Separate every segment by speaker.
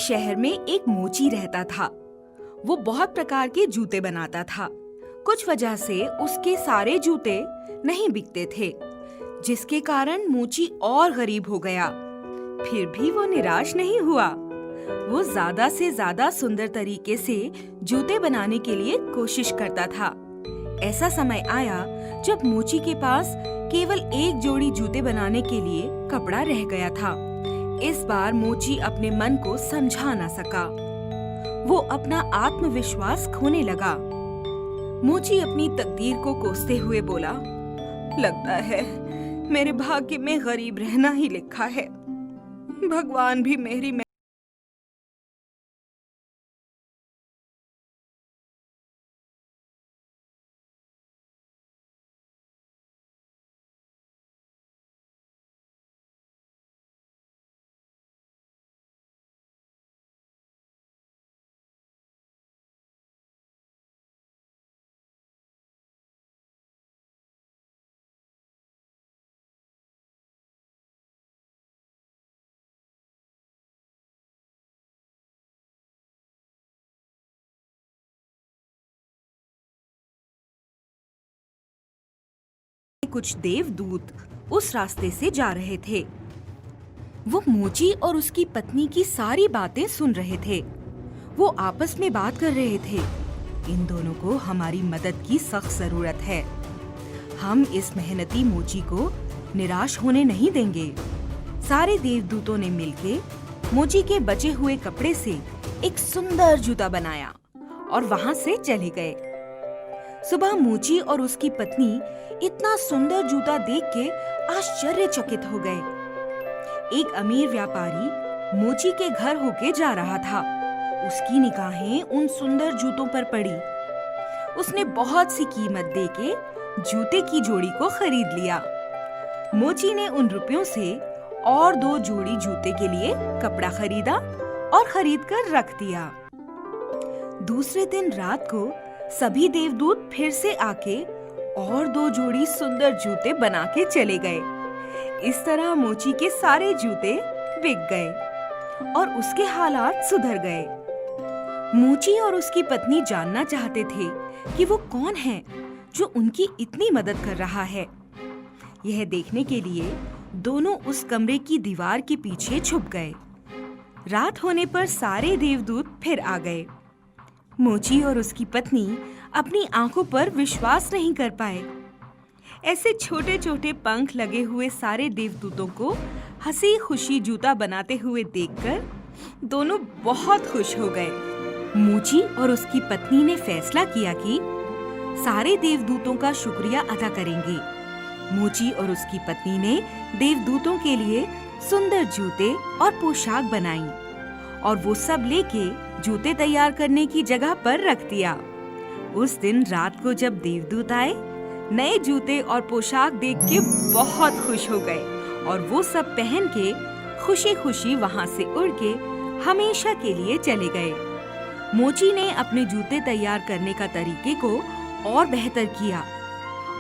Speaker 1: शहर में एक मोची रहता था। वो बहुत प्रकार के जूते बनाता था। कुछ वजह से उसके सारे जूते नहीं बिकते थे, जिसके कारण मोची और गरीब हो गया। फिर भी वो निराश नहीं हुआ। वो ज्यादा से ज्यादा सुंदर तरीके से जूते बनाने के लिए कोशिश करता था। ऐसा समय आया जब मोची के पास केवल एक जोड़ी जूते बनाने के लिए कपड़ा रह गया था। इस बार मोची अपने मन को समझा न सका। वो अपना आत्मविश्वास खोने लगा। मोची अपनी तकदीर को कोसते हुए बोला, लगता है मेरे भाग्य में गरीब रहना ही लिखा है। भगवान भी मेरी कुछ देवदूत उस रास्ते से जा रहे थे। वो मोची और उसकी पत्नी की सारी बातें सुन रहे थे। वो आपस में बात कर रहे थे, इन दोनों को हमारी मदद की सख्त जरूरत है। हम इस मेहनती मोची को निराश होने नहीं देंगे। सारे देवदूतों ने मिलके मोची के बचे हुए कपड़े से एक सुंदर जूता बनाया और वहां से चले गए। सुबह मोची और उसकी पत्नी इतना सुंदर जूता देख के आश्चर्यचकित हो गए। एक अमीर व्यापारी मोची के घर होके जा रहा था। उसकी निगाहें उन सुंदर जूतों पर पड़ी। उसने बहुत सी कीमत देके जूते की जोड़ी को खरीद लिया। मोची ने उन रुपयों से और 2 जोड़ी जूते के लिए कपड़ा खरीदा और खरीद कर रख दिया। दूसरे दिन रात को सभी देवदूत फिर से आके और 2 जोड़ी सुंदर जूते बना के चले गए। इस तरह मोची के सारे जूते बिक गए और उसके हालात सुधर गए। मोची और उसकी पत्नी जानना चाहते थे कि वो कौन है जो उनकी इतनी मदद कर रहा है। यह देखने के लिए दोनों उस कमरे की दीवार के पीछे छुप गए। रात होने पर सारे देवदूत फिर आ गए। मोची और उसकी पत्नी अपनी आंखों पर विश्वास नहीं कर पाए। ऐसे छोटे छोटे पंख लगे हुए सारे देवदूतों को हंसी खुशी जूता बनाते हुए देखकर दोनों बहुत खुश हो गए। मोची और उसकी पत्नी ने फैसला किया कि सारे देवदूतों का शुक्रिया अदा करेंगे। मोची और उसकी पत्नी ने देवदूतों के लिए सुंदर जूते और पोशाक बनाई और वो सब लेके जूते तैयार करने की जगह पर रख दिया। उस दिन रात को जब देवदूत आए, नए जूते और पोशाक देख के बहुत खुश हो गए और वो सब पहन के खुशी खुशी वहाँ से उड़ के हमेशा के लिए चले गए। मोची ने अपने जूते तैयार करने का तरीके को और बेहतर किया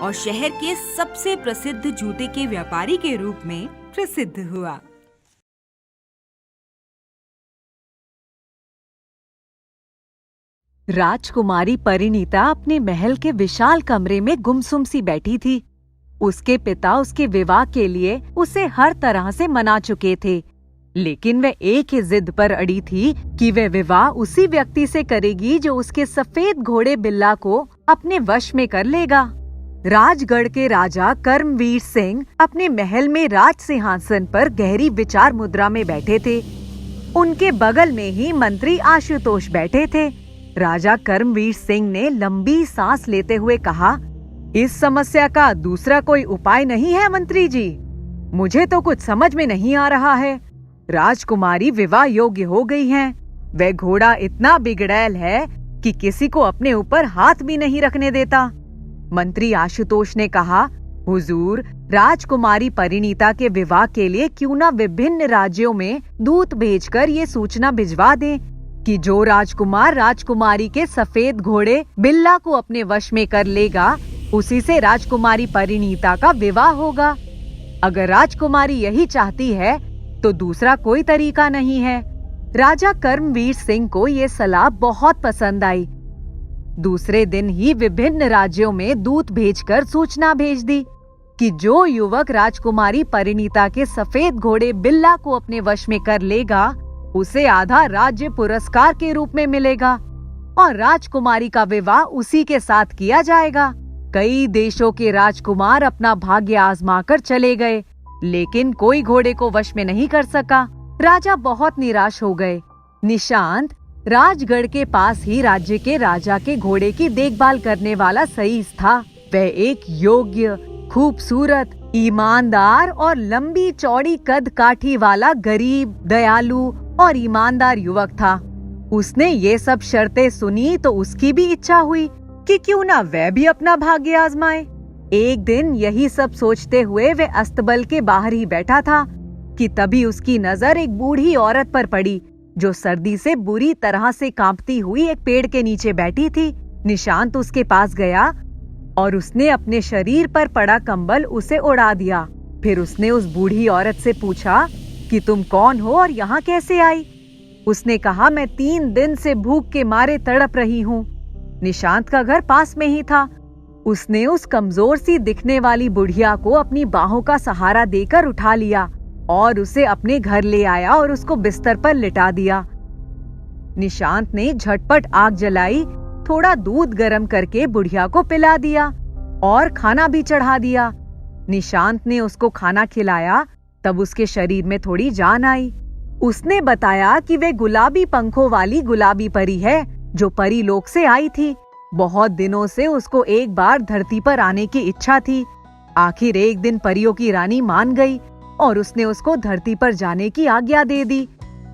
Speaker 1: और शहर के सबसे प्रसिद्ध जूते के व्यापारी के रूप में प्रसिद्ध हुआ।
Speaker 2: राजकुमारी परिणीता अपने महल के विशाल कमरे में गुमसुम सी बैठी थी। उसके पिता उसके विवाह के लिए उसे हर तरह से मना चुके थे, लेकिन वह एक ही जिद पर अड़ी थी कि वह विवाह उसी व्यक्ति से करेगी जो उसके सफेद घोड़े बिल्ला को अपने वश में कर लेगा। राजगढ़ के राजा कर्मवीर सिंह अपने महल में राज सिंहासन पर गहरी विचार मुद्रा में बैठे थे। उनके बगल में ही मंत्री आशुतोष बैठे थे। राजा कर्मवीर सिंह ने लंबी सांस लेते हुए कहा, इस समस्या का दूसरा कोई उपाय नहीं है मंत्री जी? मुझे तो कुछ समझ में नहीं आ रहा है। राजकुमारी विवाह योग्य हो गई हैं। वह घोड़ा इतना बिगड़ैल है कि किसी को अपने ऊपर हाथ भी नहीं रखने देता। मंत्री आशुतोष ने कहा, हुजूर, राजकुमारी परिणीता के विवाह के लिए क्यों न विभिन्न राज्यों में दूत भेजकर ये सूचना भिजवा दें कि जो राजकुमार राजकुमारी के सफेद घोड़े बिल्ला को अपने वश में कर लेगा, उसी से राजकुमारी परिणीता का विवाह होगा। अगर राजकुमारी यही चाहती है तो दूसरा कोई तरीका नहीं है। राजा कर्मवीर सिंह को ये सलाह बहुत पसंद आई। दूसरे दिन ही विभिन्न राज्यों में दूत भेजकर सूचना भेज दी कि जो युवक राजकुमारी परिणीता के सफेद घोड़े बिल्ला को अपने वश में कर लेगा, उसे आधा राज्य पुरस्कार के रूप में मिलेगा और राजकुमारी का विवाह उसी के साथ किया जाएगा। कई देशों के राजकुमार अपना भाग्य आजमाकर चले गए, लेकिन कोई घोड़े को वश में नहीं कर सका। राजा बहुत निराश हो गए। निशांत राजगढ़ के पास ही राज्य के राजा के घोड़े की देखभाल करने वाला सईस था। वह एक योग्य, खूबसूरत, ईमानदार और लंबी चौड़ी कद काठी वाला गरीब, दयालु और ईमानदार युवक था। उसने ये सब शर्तें सुनी तो उसकी भी इच्छा हुई कि क्यों ना वह भी अपना भाग्य आजमाए। एक दिन यही सब सोचते हुए वह अस्तबल के बाहर ही बैठा था कि तभी उसकी नजर एक बूढ़ी औरत पर पड़ी जो सर्दी से बुरी तरह से कांपती हुई एक पेड़ के नीचे बैठी थी। निशांत उसके पास गया और उसने अपने शरीर पर पड़ा कंबल उसे उड़ा दिया। फिर उसने उस बूढ़ी औरत से पूछा कि तुम कौन हो और यहाँ कैसे आई? उसने कहा, मैं 3 दिन से भूख के मारे तड़प रही हूँ। निशांत का घर पास में ही था। उसने उस कमजोर सी दिखने वाली बुढ़िया को अपनी बाहों का सहारा देकर उठा लिया और उसे अपने घर ले आया और उसको बिस्तर पर लिटा दिया। निशांत ने झटपट आग जलाई, थोड़ा दूध गर्म करके बुढ़िया को पिला दिया और खाना भी चढ़ा दिया। निशांत ने उसको खाना खिलाया, तब उसके शरीर में थोड़ी जान आई। उसने बताया कि वे गुलाबी पंखों वाली गुलाबी परी है जो परी लोक से आई थी। बहुत दिनों से उसको एक बार धरती पर आने की इच्छा थी। आखिर एक दिन परियों की रानी मान गई और उसने उसको धरती पर जाने की आज्ञा दे दी।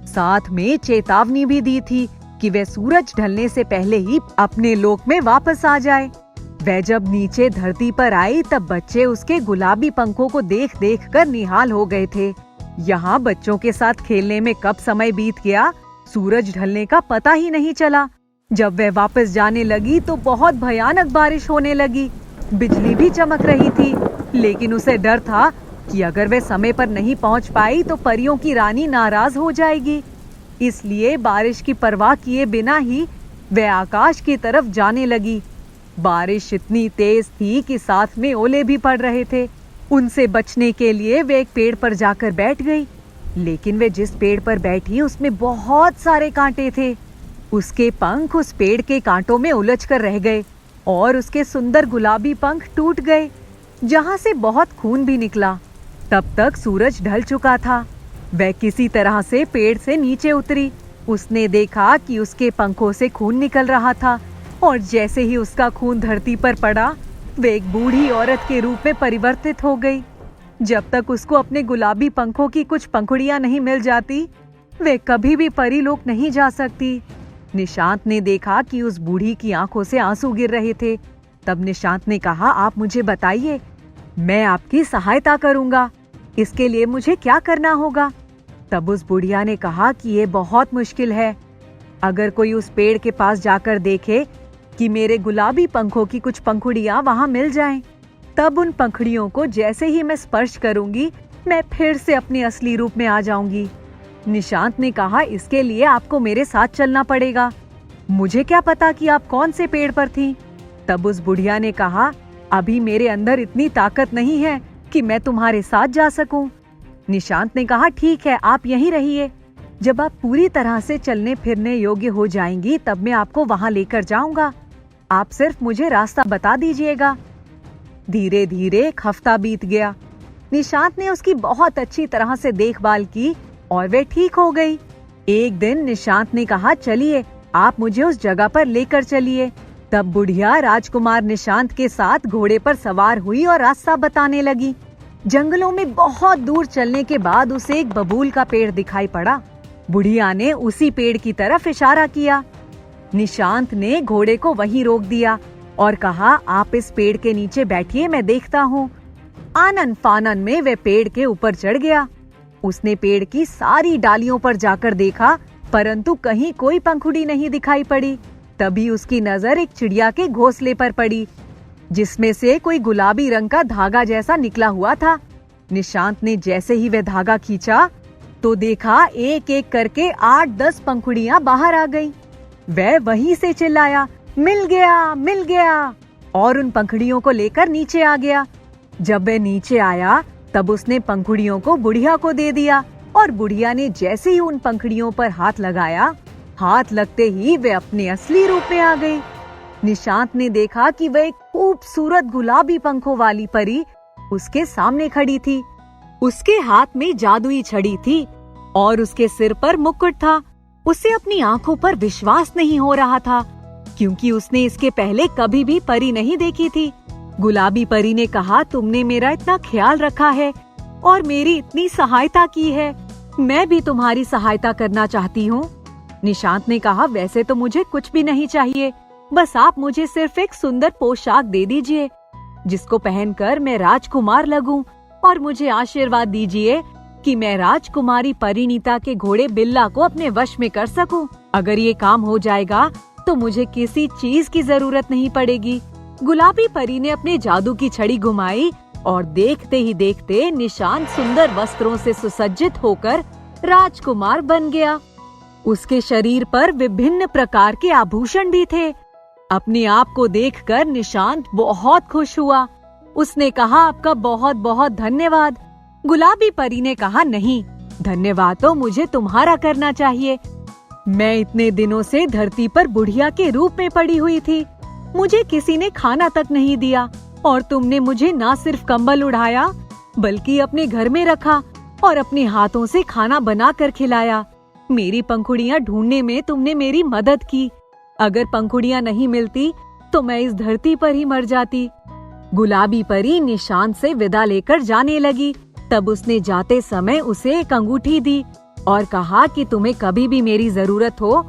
Speaker 2: साथ में चेतावनी भी दी थी कि वह सूरज ढलने से पहले ही अपने लोक में वापस आ जाए। वह जब नीचे धरती पर आई तब बच्चे उसके गुलाबी पंखों को देख देख कर निहाल हो गए थे। यहाँ बच्चों के साथ खेलने में कब समय बीत गया, सूरज ढलने का पता ही नहीं चला। जब वह वापस जाने लगी तो बहुत भयानक बारिश होने लगी। बिजली भी चमक रही थी, लेकिन उसे डर था कि अगर वह समय पर नहीं पहुंच पाई तो परियों की रानी नाराज हो जाएगी। इसलिए बारिश की परवाह किए बिना ही वह आकाश की तरफ जाने लगी। बारिश इतनी तेज थी कि साथ में ओले भी पड़ रहे थे। उनसे बचने के लिए वे एक पेड़ पर जाकर बैठ गई, लेकिन वे जिस पेड़ पर बैठी उसमें बहुत सारे कांटे थे। उसके पंख उस पेड़ के कांटों में उलझकर रह गए और उसके सुंदर गुलाबी पंख टूट गए, जहां से बहुत खून भी निकला। तब तक सूरज ढल चुका था। वह किसी तरह से पेड़ से नीचे उतरी। उसने देखा कि उसके पंखों से खून निकल रहा था और जैसे ही उसका खून धरती पर पड़ा, वे एक बूढ़ी औरत के रूप में परिवर्तित हो गई। जब तक उसको अपने गुलाबी पंखों की कुछ पंखुड़ियां नहीं मिल जाती, वे कभी भी परीलोक नहीं जा सकती। निशांत ने देखा कि उस बूढ़ी की आंखों से आंसू गिर रहे थे। तब निशांत ने कहा, आप मुझे बताइए, मैं आपकी सहायता करूंगा। इसके लिए मुझे क्या करना होगा? तब उस बुढ़िया ने कहा कि ये बहुत मुश्किल है। अगर कोई उस पेड़ के पास जाकर देखे कि मेरे गुलाबी पंखों की कुछ पंखुड़ियां वहां मिल जाएं, तब उन पंखुड़ियों को जैसे ही मैं स्पर्श करूंगी, मैं फिर से अपने असली रूप में आ जाऊंगी। निशांत ने कहा, इसके लिए आपको मेरे साथ चलना पड़ेगा। मुझे क्या पता कि आप कौन से पेड़ पर थीं? तब उस बुढ़िया ने कहा, अभी मेरे अंदर इतनी ताकत नहीं है कि मैं तुम्हारे साथ जा सकूं। निशांत ने कहा, ठीक है, आप यहीं रहिए। जब आप पूरी तरह से चलने फिरने योग्य हो जाएंगी, तब मैं आपको वहां लेकर जाऊंगा। आप सिर्फ मुझे रास्ता बता दीजिएगा। धीरे धीरे एक हफ्ता बीत गया। निशांत ने उसकी बहुत अच्छी तरह से देखभाल की और वे ठीक हो गई। एक दिन निशांत ने कहा, चलिए आप मुझे उस जगह पर लेकर चलिए। तब बुढ़िया राजकुमार निशांत के साथ घोड़े पर सवार हुई और रास्ता बताने लगी। जंगलों में बहुत दूर चलने के बाद उसे एक बबूल का पेड़ दिखाई पड़ा। बुढ़िया ने उसी पेड़ की तरफ इशारा किया। निशांत ने घोड़े को वहीं रोक दिया और कहा, आप इस पेड़ के नीचे बैठिए, मैं देखता हूँ। आनन फानन में वह पेड़ के ऊपर चढ़ गया। उसने पेड़ की सारी डालियों पर जाकर देखा, परंतु कहीं कोई पंखुड़ी नहीं दिखाई पड़ी। तभी उसकी नजर एक चिड़िया के घोंसले पर पड़ी, जिसमें से कोई गुलाबी रंग का धागा जैसा निकला हुआ था। निशांत ने जैसे ही वह धागा खींचा, तो देखा एक एक करके 8-10 पंखुड़ियां बाहर आ गईं। वह वहीं से चिल्लाया, मिल गया, मिल गया, और उन पंखुड़ियों को लेकर नीचे आ गया। जब वह नीचे आया तब उसने पंखुड़ियों को बुढ़िया को दे दिया, और बुढ़िया ने जैसे ही उन पंखुड़ियों पर हाथ लगाया, हाथ लगते ही वे अपने असली रूप में आ गई। निशांत ने देखा कि वह एक खूबसूरत गुलाबी पंखों वाली परी उसके सामने खड़ी थी। उसके हाथ में जादुई छड़ी थी और उसके सिर पर मुकुट था। उसे अपनी आंखों पर विश्वास नहीं हो रहा था, क्योंकि उसने इसके पहले कभी भी परी नहीं देखी थी। गुलाबी परी ने कहा, तुमने मेरा इतना ख्याल रखा है और मेरी इतनी सहायता की है, मैं भी तुम्हारी सहायता करना चाहती हूँ। निशांत ने कहा, वैसे तो मुझे कुछ भी नहीं चाहिए, बस आप मुझे सिर्फ एक सुंदर पोशाक दे दीजिए जिसको पहनकर मैं राजकुमार लगूं, और मुझे आशीर्वाद दीजिए कि मैं राजकुमारी परिणीता के घोड़े बिल्ला को अपने वश में कर सकूं। अगर ये काम हो जाएगा तो मुझे किसी चीज की जरूरत नहीं पड़ेगी। गुलाबी परी ने अपने जादू की छड़ी घुमाई और देखते ही देखते निशांत सुंदर वस्त्रों से सुसज्जित होकर राजकुमार बन गया। उसके शरीर पर विभिन्न प्रकार के आभूषण भी थे। अपने आप को देखकर निशांत बहुत खुश हुआ। उसने कहा, आपका बहुत बहुत धन्यवाद। गुलाबी परी ने कहा, नहीं, धन्यवाद तो मुझे तुम्हारा करना चाहिए। मैं इतने दिनों से धरती पर बुढ़िया के रूप में पड़ी हुई थी, मुझे किसी ने खाना तक नहीं दिया, और तुमने मुझे ना सिर्फ कंबल उढ़ाया बल्कि अपने घर में रखा और अपने हाथों से खाना बना कर खिलाया। मेरी पंखुड़ियां ढूंढने में तुमने मेरी मदद की। अगर पंखुड़ियां नहीं मिलती तो मैं इस धरती पर ही मर जाती। गुलाबी परी निशांत से विदा लेकर जाने लगी। तब उसने जाते समय उसे एक अंगूठी दी और कहा कि तुम्हें कभी भी मेरी जरूरत हो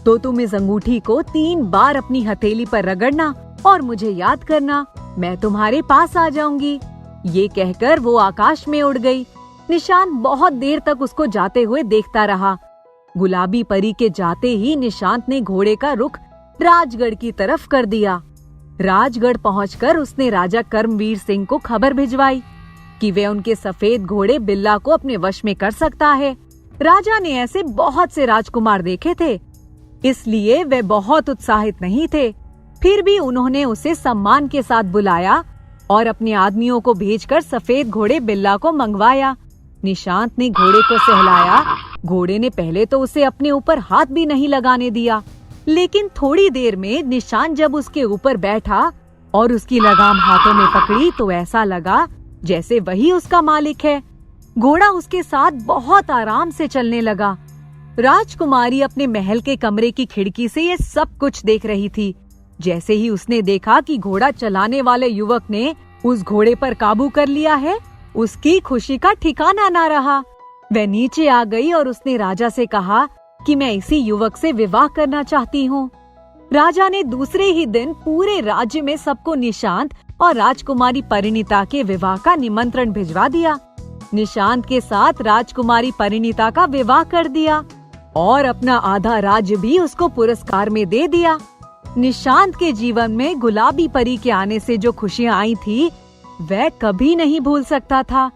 Speaker 2: तो तुम इस अंगूठी को 3 बार अपनी हथेली पर रगड़ना और मुझे याद करना, मैं तुम्हारे पास आ जाऊंगी। ये कहकर वो आकाश में उड़ गई। निशांत बहुत देर तक उसको जाते हुए देखता रहा। गुलाबी परी के जाते ही निशांत ने घोड़े का रुख राजगढ़ की तरफ कर दिया। राजगढ़ पहुंचकर उसने राजा कर्मवीर सिंह को खबर भिजवाई कि वे उनके सफेद घोड़े बिल्ला को अपने वश में कर सकता है। राजा ने ऐसे बहुत से राजकुमार देखे थे, इसलिए वे बहुत उत्साहित नहीं थे। फिर भी उन्होंने उसे सम्मान के साथ बुलाया और अपने आदमियों को भेजकर सफेद घोड़े बिल्ला को मंगवाया। निशांत ने घोड़े को सहलाया। घोड़े ने पहले तो उसे अपने ऊपर हाथ भी नहीं लगाने दिया, लेकिन थोड़ी देर में निशांत जब उसके ऊपर बैठा और उसकी लगाम हाथों में पकड़ी तो ऐसा लगा जैसे वही उसका मालिक है। घोड़ा उसके साथ बहुत आराम से चलने लगा। राजकुमारी अपने महल के कमरे की खिड़की से ये सब कुछ देख रही थी। जैसे ही उसने देखा कि घोड़ा चलाने वाले युवक ने उस घोड़े पर काबू कर लिया है, उसकी खुशी का ठिकाना ना रहा। वह नीचे आ गई और उसने राजा से कहा कि मैं इसी युवक से विवाह करना चाहती हूँ। राजा ने दूसरे ही दिन पूरे राज्य में सबको निशांत और राजकुमारी परिणीता के विवाह का निमंत्रण भिजवा दिया। निशांत के साथ राजकुमारी परिणीता का विवाह कर दिया और अपना आधा राज्य भी उसको पुरस्कार में दे दिया। निशांत के जीवन में गुलाबी परी के आने से जो खुशियां आई थी, वह कभी नहीं भूल सकता था।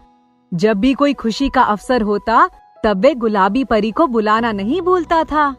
Speaker 2: जब भी कोई खुशी का अवसर होता, तब वे गुलाबी परी को बुलाना नहीं भूलता था।